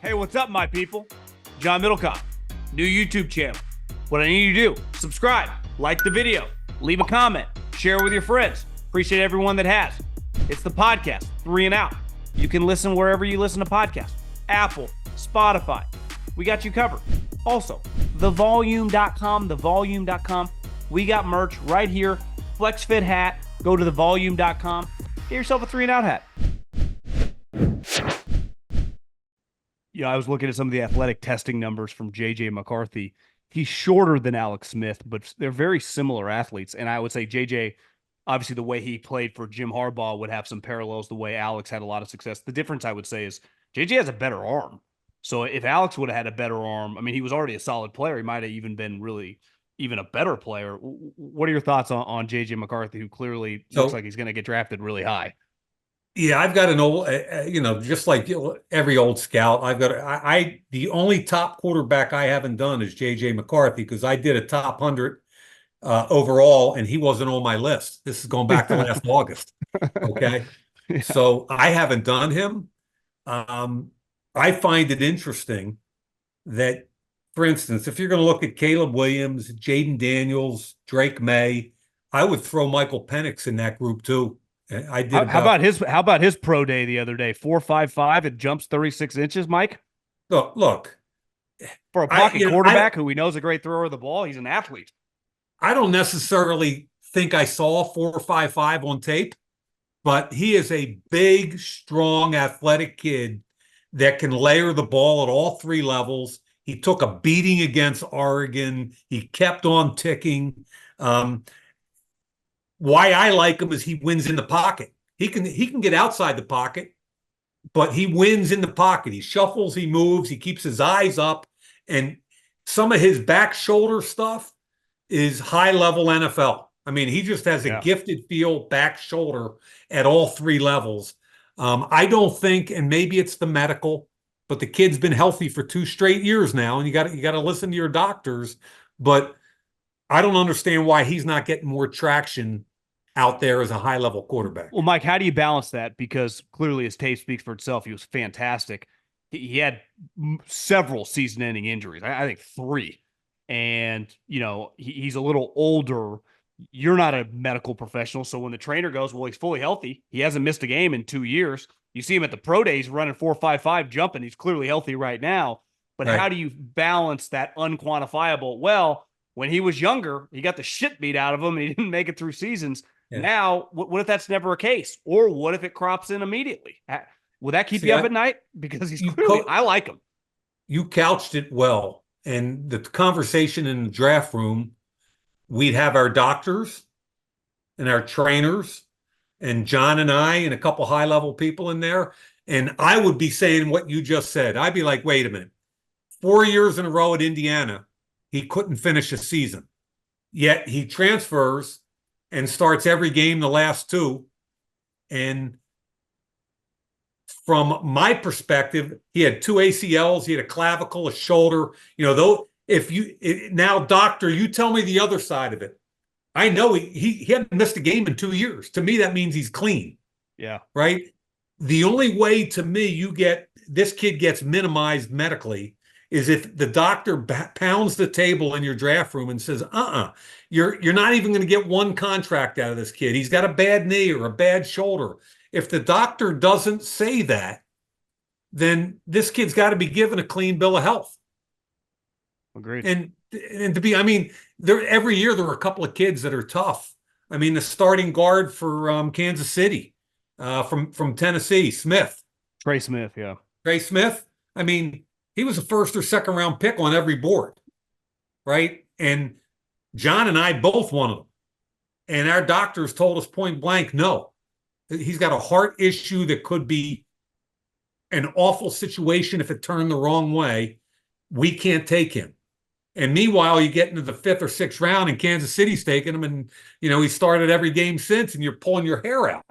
Hey, what's up, my people? John Middlekauff, new YouTube channel. What I need you to do, subscribe, like the video, leave a comment, share with your friends. Appreciate everyone that has. It's the podcast, 3 and Out. You can listen wherever you listen to podcasts. Apple, Spotify. We got you covered. Also, thevolume.com. We got merch right here. FlexFit hat. Go to thevolume.com. Get yourself a 3 and Out hat. Yeah, I was looking at some of the athletic testing numbers from JJ McCarthy. He's shorter than Alex Smith, but they're very similar athletes. And I would say JJ, obviously the way he played for Jim Harbaugh would have some parallels the way Alex had a lot of success. The difference I would say is JJ has a better arm. So if Alex would have had a better arm, I mean, he was already a solid player. He might have even been really even a better player. What are your thoughts on JJ McCarthy, who clearly looks like he's going to get drafted really high? Yeah, I've got an old, just like every old scout, the only top quarterback I haven't done is JJ McCarthy because I did a top 100 overall and he wasn't on my list. This is going back to last August. Okay. Yeah. So I haven't done him. I find it interesting that, for instance, if you're going to look at Caleb Williams, Jayden Daniels, Drake Maye, I would throw Michael Penix in that group too. I did. How about his pro day the other day? 4.55 and jumps 36 inches, Mike. Look. For a pocket quarterback who we know is a great thrower of the ball, he's an athlete. I don't necessarily think I saw 4.55 on tape, but he is a big, strong, athletic kid that can layer the ball at all 3 levels. He took a beating against Oregon. He kept on ticking. Why I like him is he wins in the pocket. He can get outside the pocket, but he wins in the pocket. He shuffles, he moves, he keeps his eyes up, and some of his back shoulder stuff is high-level NFL. I mean, he just has a gifted feel back shoulder at all 3 levels. I don't think, and maybe it's the medical, but the kid's been healthy for 2 straight years now, and you got to listen to your doctors. But I don't understand why he's not getting more traction out there as a high-level quarterback. Well, Mike, how do you balance that? Because clearly his tape speaks for itself. He was fantastic. He had several season-ending injuries. I think 3. And, he's a little older. You're not a medical professional. So when the trainer goes, well, he's fully healthy. He hasn't missed a game in 2 years. You see him at the pro days running 4.55, jumping. He's clearly healthy right now. But How do you balance that unquantifiable? Well, when he was younger, he got the shit beat out of him and he didn't make it through seasons. Yeah. Now, what if that's never a case? Or what if it crops in immediately? Will that keep you up at night? Because he's clearly, I like him. You couched it well. And the conversation in the draft room, we'd have our doctors and our trainers and John and I and a couple high-level people in there. And I would be saying what you just said. I'd be like, wait a minute. 4 years in a row at Indiana, he couldn't finish a season. Yet he transfers and starts every game the last 2. And from my perspective, he had 2 ACLs, he had a clavicle, a shoulder. Now, doctor, you tell me the other side of it. I know he hadn't missed a game in 2 years. To me, that means he's clean. Yeah. Right? The only way, to me, this kid gets minimized medically is if the doctor pounds the table in your draft room and says, you're not even going to get 1 contract out of this kid. He's got a bad knee or a bad shoulder. If the doctor doesn't say that, then this kid's got to be given a clean bill of health. Agreed. And every year there are a couple of kids that are tough. I mean, the starting guard for Kansas City, from Tennessee, Trey Smith, yeah. Trey Smith. I mean, he was a 1st or 2nd round pick on every board, right? And John and I both wanted him. And our doctors told us point blank, no. He's got a heart issue that could be an awful situation if it turned the wrong way. We can't take him. And meanwhile, you get into the 5th or 6th round and Kansas City's taking him. And, he started every game since and you're pulling your hair out.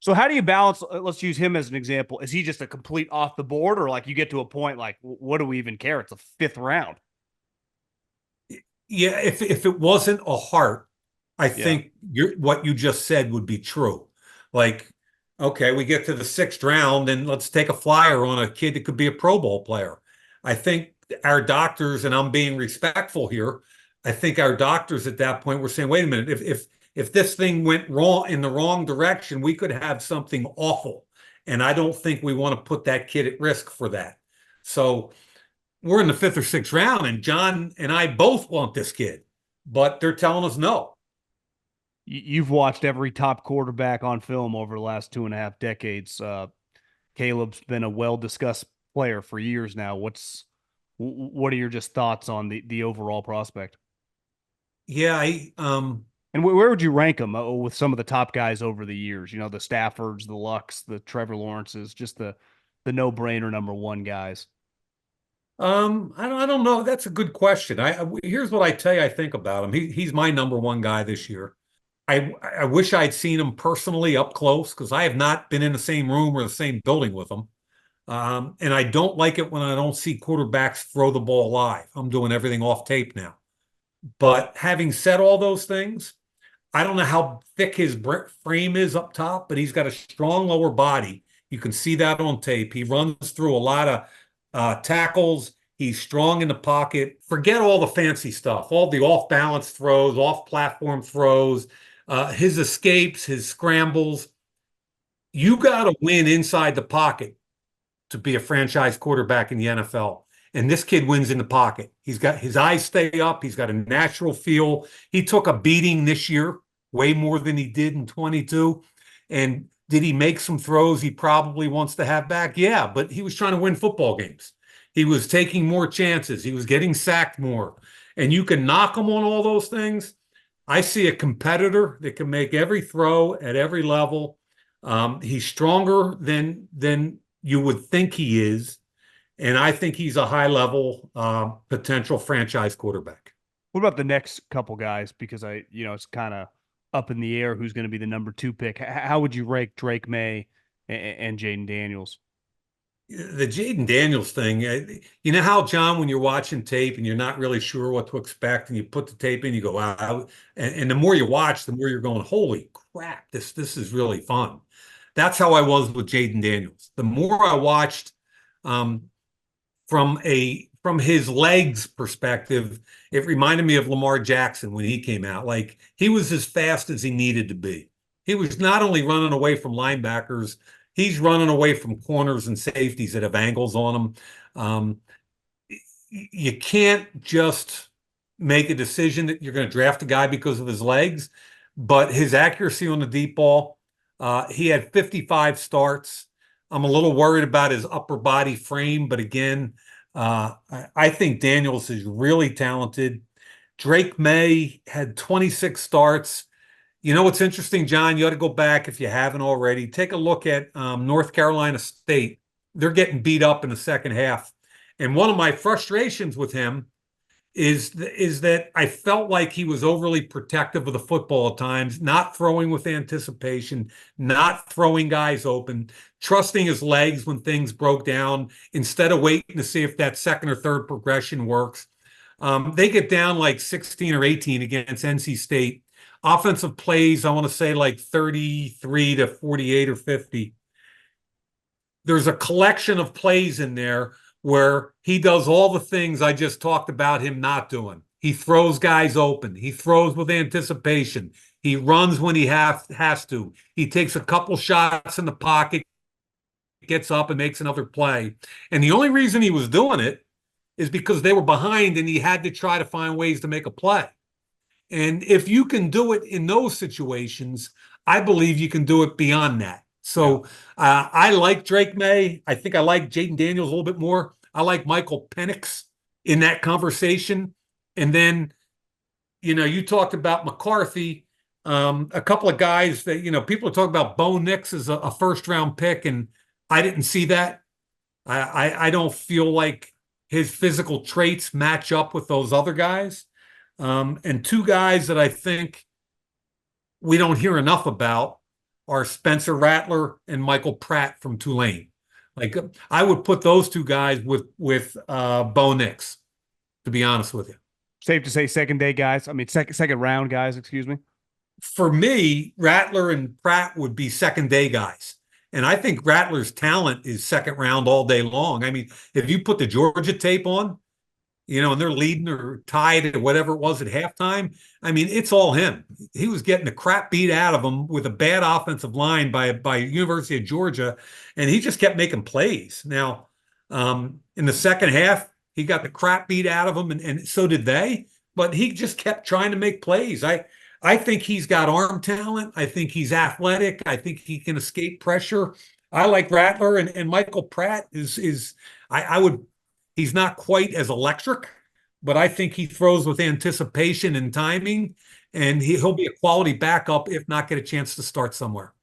So how do you balance? Let's use him as an example. Is he just a complete off the board, or like you get to a point like, what do we even care? It's a 5th round. Yeah, if it wasn't a heart, I think what you just said would be true. Like Okay, we get to the sixth round, and let's take a flyer on a kid that could be a Pro Bowl player. I think our doctors, and I'm being respectful here, I think our doctors at that point were saying, wait a minute, if this thing went wrong in the wrong direction, we could have something awful. And I don't think we want to put that kid at risk for that. So we're in the fifth or sixth round, and John and I both want this kid, but they're telling us no. You've watched every top quarterback on film over the last 2.5 decades. Caleb's been a well discussed player for years now. What are your just thoughts on the overall prospect? Yeah, And where would you rank him with some of the top guys over the years? You know, the Staffords, the Lucks, the Trevor Lawrences, just the no brainer number one guys. I don't know. That's a good question. Here's what I tell you I think about him. He's my number one guy this year. I wish I'd seen him personally up close because I have not been in the same room or the same building with him. And I don't like it when I don't see quarterbacks throw the ball live. I'm doing everything off tape now. But having said all those things, I don't know how thick his frame is up top, but he's got a strong lower body. You can see that on tape. He runs through a lot of tackles. He's strong in the pocket. Forget all the fancy stuff, all the off balance throws, off platform throws, his escapes, his scrambles. You got to win inside the pocket to be a franchise quarterback in the NFL. And this kid wins in the pocket. He's got his eyes stay up. He's got a natural feel. He took a beating this year, way more than he did in 22. And did he make some throws he probably wants to have back? Yeah, but he was trying to win football games. He was taking more chances. He was getting sacked more. And you can knock him on all those things. I see a competitor that can make every throw at every level. He's stronger than you would think he is. And I think he's a high level potential franchise quarterback. What about the next couple guys? Because it's kind of up in the air who's going to be the number two pick. How would you rank Drake Maye and Jayden Daniels? The Jayden Daniels thing, you know how, John, when you're watching tape and you're not really sure what to expect, and you put the tape in, you go, wow. And the more you watch, the more you're going, holy crap, this is really fun. That's how I was with Jayden Daniels. The more I watched, from his legs perspective, it reminded me of Lamar Jackson when he came out. Like, he was as fast as he needed to be. He was not only running away from linebackers, he's running away from corners and safeties that have angles on them. You can't just make a decision that you're going to draft a guy because of his legs, but his accuracy on the deep ball, he had 55 starts. I'm a little worried about his upper body frame, but again, I think Daniels is really talented. Drake Maye had 26 starts. You know what's interesting, John? You ought to go back if you haven't already. Take a look at North Carolina State. They're getting beat up in the second half. And one of my frustrations with him is that I felt like he was overly protective of the football at times, not throwing with anticipation, not throwing guys open, trusting his legs when things broke down instead of waiting to see if that second or third progression works. They get down like 16 or 18 against NC State. Offensive plays, I want to say like 33 to 48 or 50. There's a collection of plays in there where he does all the things I just talked about him not doing. He throws guys open. He throws with anticipation. He runs when he has to. He takes a couple shots in the pocket, gets up and makes another play. And the only reason he was doing it is because they were behind and he had to try to find ways to make a play. And if you can do it in those situations, I believe you can do it beyond that. So I like Drake Maye. I think I like Jayden Daniels a little bit more. I like Michael Penix in that conversation. And then, you talked about McCarthy. A couple of guys that, people are talking about Bo Nix as a first-round pick, and I didn't see that. I don't feel like his physical traits match up with those other guys. And two guys that I think we don't hear enough about are Spencer Rattler and Michael Pratt from Tulane. Like, I would put those two guys with Bo Nix, to be honest with you. Safe to say second day guys. I mean, second round guys, excuse me. For me, Rattler and Pratt would be second day guys. And I think Rattler's talent is second round all day long. I mean, if you put the Georgia tape on, and they're leading or tied or whatever it was at halftime, I mean, it's all him. He was getting the crap beat out of him with a bad offensive line by University of Georgia, and he just kept making plays. Now, in the second half, he got the crap beat out of him, and so did they. But he just kept trying to make plays. I think he's got arm talent. I think he's athletic. I think he can escape pressure. I like Rattler, and Michael Pratt I would. He's not quite as electric, but I think he throws with anticipation and timing, and he'll be a quality backup if not get a chance to start somewhere.